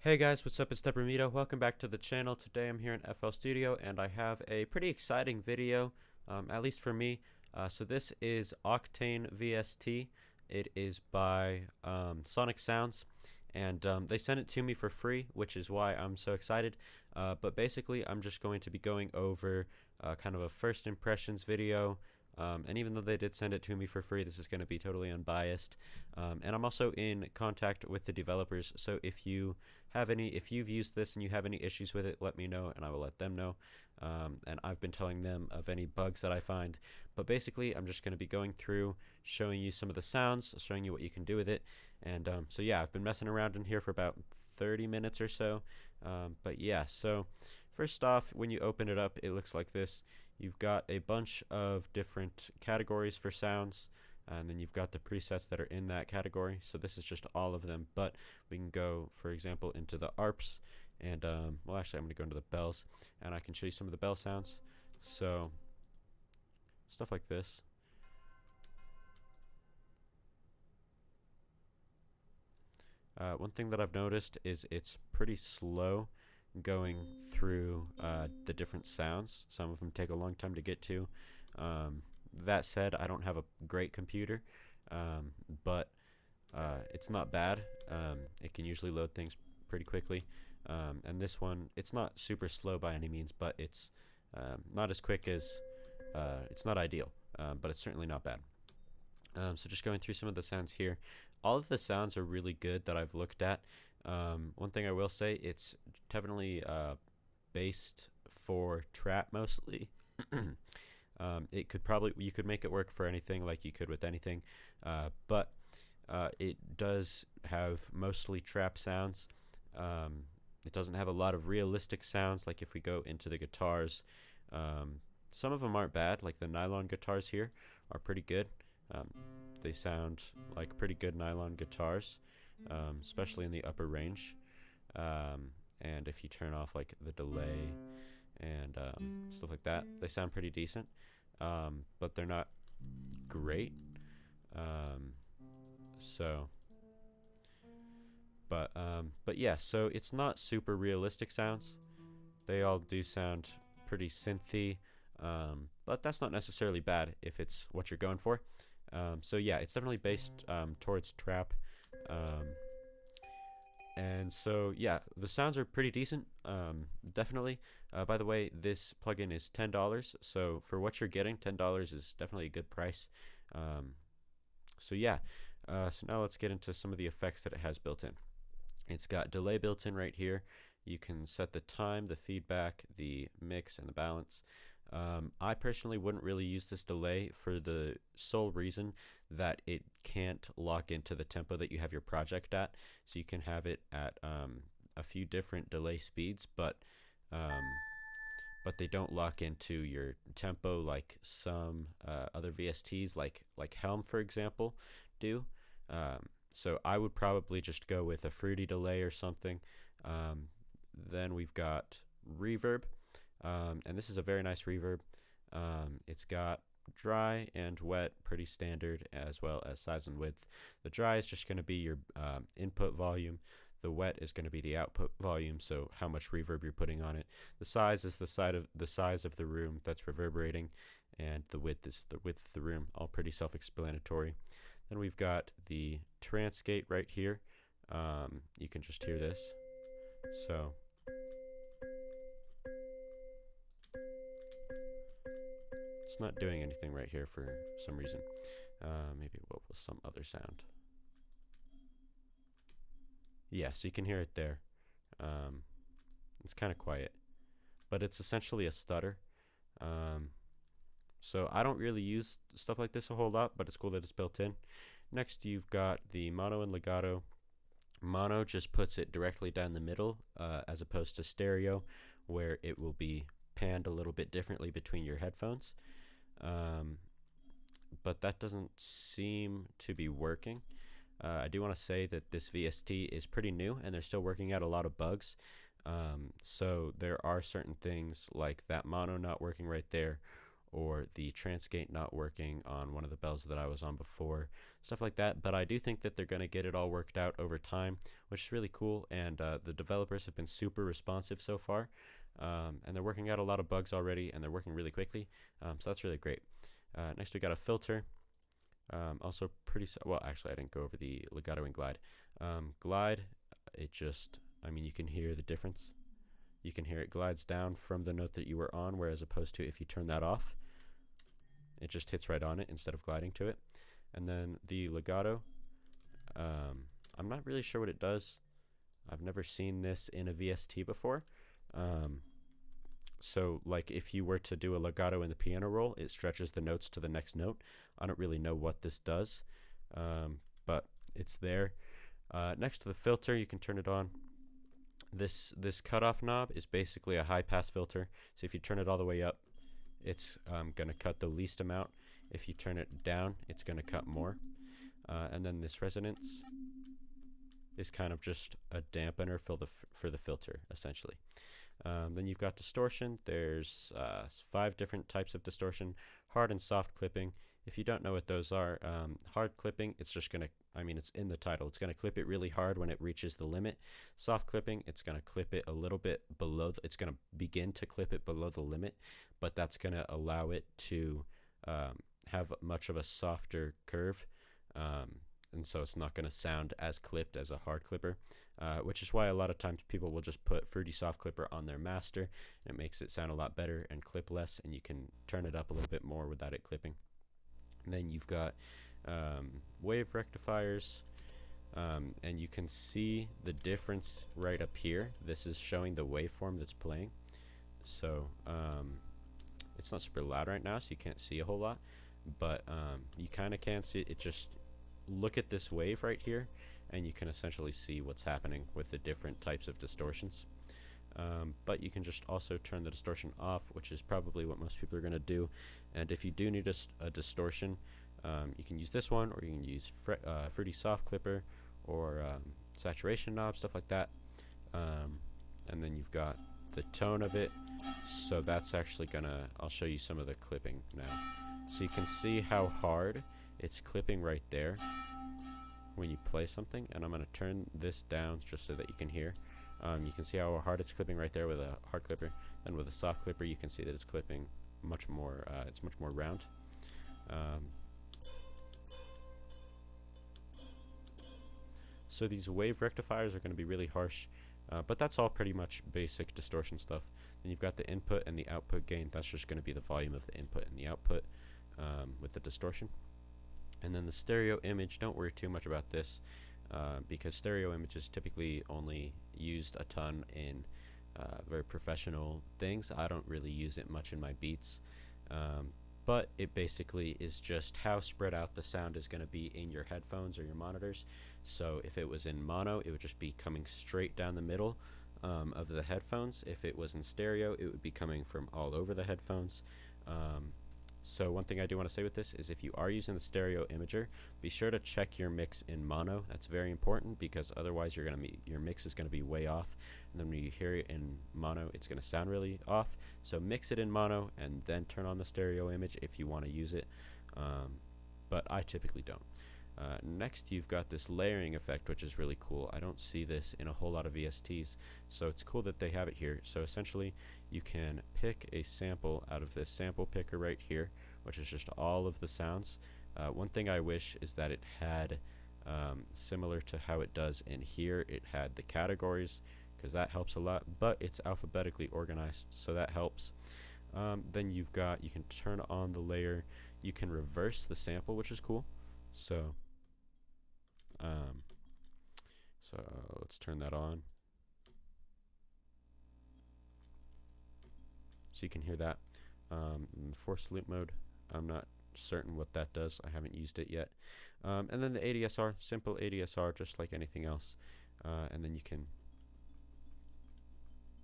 Hey guys, what's up? It's Deprimido. Welcome back to the channel. Today I'm here in FL Studio and I have a pretty exciting video, at least for me. So this is OCTANE VST. It is by Sonic Sounds, and they sent it to me for free, which is why I'm so excited. But basically, I'm just going to be going over kind of a first impressions video. And even though they did send it to me for free, this is going to be totally unbiased. And I'm also in contact with the developers, so if you've used this and you have any issues with it, let me know and I will let them know. And I've been telling them of any bugs that I find. But basically, I'm just going to be going through, showing you some of the sounds, showing you what you can do with it. And so yeah, I've been messing around in here for about 30 minutes or so. But yeah, so first off, when you open it up, it looks like this. You've got a bunch of different categories for sounds, and then you've got the presets that are in that category. So this is just all of them, but we can go, for example, into the arps, and well, actually, I'm going to go into the bells, and I can show you some of the bell sounds. So stuff like this. One thing that I've noticed is it's pretty slow going through the different sounds. Some of them take a long time to get to. That said, I don't have a great computer, but it's not bad. It can usually load things pretty quickly. And this one, it's not super slow by any means, but it's not as quick as, it's not ideal, but it's certainly not bad. So just going through some of the sounds here. All of the sounds are really good that I've looked at. One thing I will say, it's definitely based for trap mostly. You could make it work for anything like you could with anything, but it does have mostly trap sounds. It doesn't have a lot of realistic sounds. Like if we go into the guitars, some of them aren't bad. Like the Nylon Guitars here are pretty good. They sound like pretty good nylon guitars, especially in the upper range. And if you turn off like the delay and stuff like that, they sound pretty decent, but they're not great. So, but yeah, so it's not super realistic sounds. They all do sound pretty synthy, but that's not necessarily bad if it's what you're going for. So yeah, it's definitely based towards trap. And so yeah, the sounds are pretty decent, definitely. By the way, this plugin is $10, so for what you're getting, $10 is definitely a good price. So yeah, so now let's get into some of the effects that it has built in. It's got delay built in right here. You can set the time, the feedback, the mix, and the balance. I personally wouldn't really use this delay for the sole reason that it can't lock into the tempo that you have your project at. So you can have it at a few different delay speeds, but they don't lock into your tempo like some other VSTs, like Helm, for example, do. So I would probably just go with a fruity delay or something. Then we've got reverb. And this is a very nice reverb. It's got dry and wet, pretty standard, as well as size and width. The dry is just going to be your input volume. The wet is going to be the output volume, so how much reverb you're putting on it. The size is the size of the room that's reverberating, and the width is the width of the room. All pretty self-explanatory. Then we've got the trance gate right here. You can just hear this. So it's not doing anything right here for some reason. Maybe what was some other sound? Yeah, so you can hear it there. It's kind of quiet, but it's essentially a stutter. So I don't really use stuff like this a whole lot, but it's cool that it's built in. Next, you've got the mono and legato. Mono just puts it directly down the middle, as opposed to stereo, where it will be panned a little bit differently between your headphones. But that doesn't seem to be working. I do want to say that this VST is pretty new and they're still working out a lot of bugs. So there are certain things like that mono not working right there, or the transgate not working on one of the bells that I was on before, stuff like that. But I do think that they're going to get it all worked out over time, which is really cool, and the developers have been super responsive so far, and they're working out a lot of bugs already, and they're working really quickly, so that's really great. Next we got a filter. Also pretty, well, actually I didn't go over the legato and glide. Glide, it just, I mean, you can hear the difference. You can hear it glides down from the note that you were on, whereas opposed to if you turn that off, it just hits right on it instead of gliding to it. And then the legato, I'm not really sure what it does. I've never seen this in a VST before. So like if you were to do a legato in the piano roll, it stretches the notes to the next note. I don't really know what this does, but it's there. Next to the filter, you can turn it on. This cutoff knob is basically a high pass filter. So if you turn it all the way up, it's going to cut the least amount. If you turn it down, it's going to cut more. And then this resonance is kind of just a dampener for the filter, essentially. Then you've got distortion. There's 5 different types of distortion: hard and soft clipping. If you don't know what those are, hard clipping, it's just going to, I mean, it's in the title. It's going to clip it really hard when it reaches the limit. Soft clipping, it's going to clip it a little bit below, it's going to begin to clip it below the limit, but that's going to allow it to have much of a softer curve. And so it's not going to sound as clipped as a hard clipper, which is why a lot of times people will just put Fruity Soft Clipper on their master, and it makes it sound a lot better and clip less, and you can turn it up a little bit more without it clipping. And then you've got wave rectifiers, and you can see the difference right up here. This is showing the waveform that's playing. So it's not super loud right now, so you can't see a whole lot, but you kind of can see it. Just look at this wave right here, and you can essentially see what's happening with the different types of distortions. But you can just also turn the distortion off, which is probably what most people are going to do. And if you do need a distortion, you can use this one, or you can use Fruity Soft Clipper, or saturation knob, stuff like that. And then you've got the tone of it. So that's actually gonna, I'll show you some of the clipping now. So you can see how hard it's clipping right there when you play something, and I'm going to turn this down just so that you can hear. You can see how hard it's clipping right there with a hard clipper, and with a soft clipper you can see that it's clipping much more, it's much more round. So these wave rectifiers are going to be really harsh, but that's all pretty much basic distortion stuff. Then you've got the input and the output gain. That's just going to be the volume of the input and the output with the distortion. And then the stereo image, don't worry too much about this, because stereo image is typically only used a ton in very professional things. I don't really use it much in my beats, but it basically is just how spread out the sound is going to be in your headphones or your monitors. So if it was in mono, it would just be coming straight down the middle of the headphones. If it was in stereo, it would be coming from all over the headphones. So one thing I do want to say with this is, if you are using the stereo imager, be sure to check your mix in mono. That's very important, because otherwise your mix is going to be way off, and then when you hear it in mono, it's going to sound really off. So mix it in mono and then turn on the stereo image if you want to use it, but I typically don't. Next, you've got this layering effect, which is really cool. I don't see this in a whole lot of VSTs, so it's cool that they have it here. So essentially, you can pick a sample out of this sample picker right here, which is just all of the sounds. One thing I wish is that it had, similar to how it does in here, it had the categories, because that helps a lot, but it's alphabetically organized, so that helps. Then you can turn on the layer. You can reverse the sample, which is cool. So let's turn that on, so you can hear that. In forced loop mode, I'm not certain what that does. I haven't used it yet. And then the ADSR, simple ADSR, just like anything else. And then you can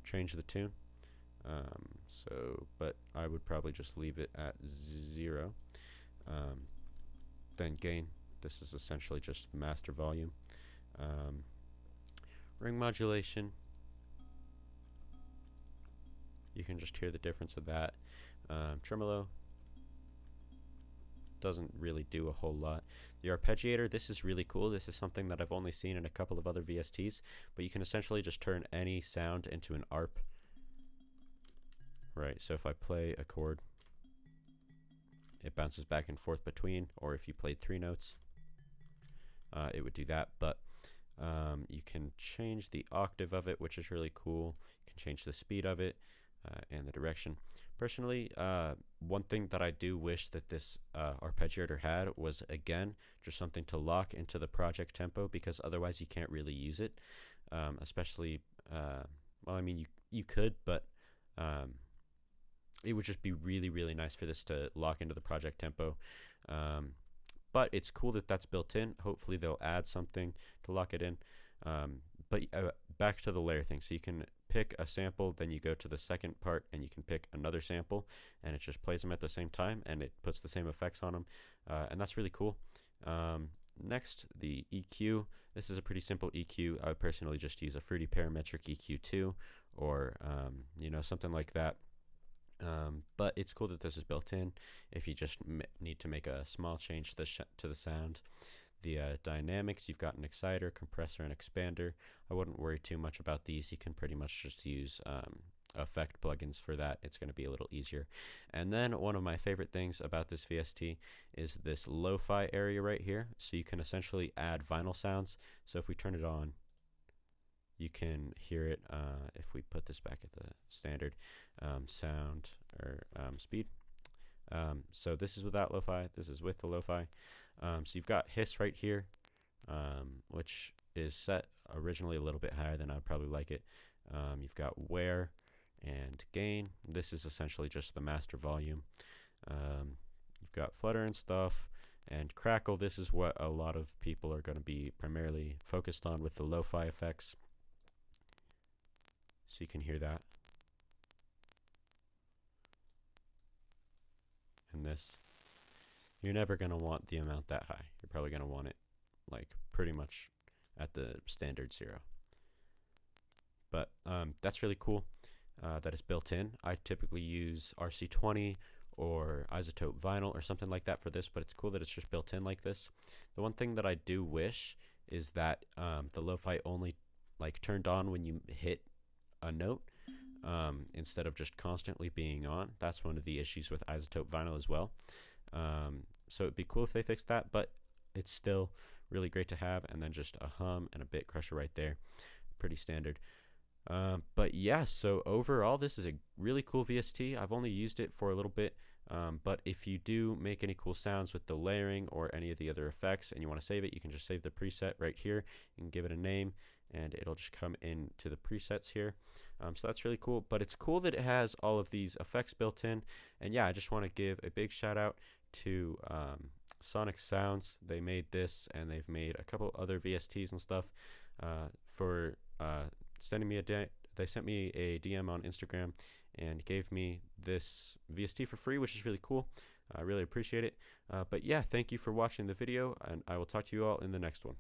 change the tune. But I would probably just leave it at 0. Then gain. This is essentially just the master volume. Ring modulation. You can just hear the difference of that. Tremolo, doesn't really do a whole lot. The Arpeggiator, this is really cool. This is something that I've only seen in a couple of other VSTs, but you can essentially just turn any sound into an arp. Right, so if I play a chord, it bounces back and forth between, or if you played 3 notes, it would do that. But you can change the octave of it, which is really cool. You can change the speed of it and the direction. Personally, one thing that I do wish that this arpeggiator had was, again, just something to lock into the project tempo, because otherwise you can't really use it. Especially, well, I mean, you could, but it would just be really, really nice for this to lock into the project tempo. But it's cool that that's built in. Hopefully they'll add something to lock it in. But back to the layer thing. So you can pick a sample, then you go to the second part and you can pick another sample, and it just plays them at the same time and it puts the same effects on them. And that's really cool. Next, the EQ. This is a pretty simple EQ. I would personally just use a Fruity Parametric EQ2 or you know, something like that. But it's cool that this is built in if you just need to make a small change to the sound. The dynamics, you've got an exciter, compressor, and expander. I wouldn't worry too much about these. You can pretty much just use effect plugins for that. It's going to be a little easier. And then one of my favorite things about this VST is this lo-fi area right here. So you can essentially add vinyl sounds. So if we turn it on, you can hear it. If we put this back at the standard sound or speed. So this is without lo-fi, this is with the lo-fi. So you've got hiss right here, which is set originally a little bit higher than I'd probably like it. You've got wear and gain. This is essentially just the master volume. You've got flutter and stuff. And crackle, this is what a lot of people are going to be primarily focused on with the lo-fi effects. So you can hear that. And this, you're never going to want the amount that high. You're probably going to want it like pretty much at the standard 0. But that's really cool that it's built in. I typically use RC20 or isotope vinyl or something like that for this, but it's cool that it's just built in like this. The one thing that I do wish is that the lo-fi only like turned on when you hit a note instead of just constantly being on. That's one of the issues with isotope vinyl as well. So it'd be cool if they fixed that, but it's still really great to have. And then just a hum and a bit crusher right there, pretty standard. But yeah, so overall this is a really cool VST. I've only used it for a little bit, but if you do make any cool sounds with the layering or any of the other effects and you want to save it, you can just save the preset right here. You can give it a name and it'll just come into the presets here. So that's really cool, but it's cool that it has all of these effects built in. And yeah, I just want to give a big shout out to Sonic Sounds. They made this and they've made a couple other VSTs and stuff for sending me they sent me a DM on Instagram and gave me this VST for free, which is really cool. I really appreciate it. But yeah, thank you for watching the video, and I will talk to you all in the next one.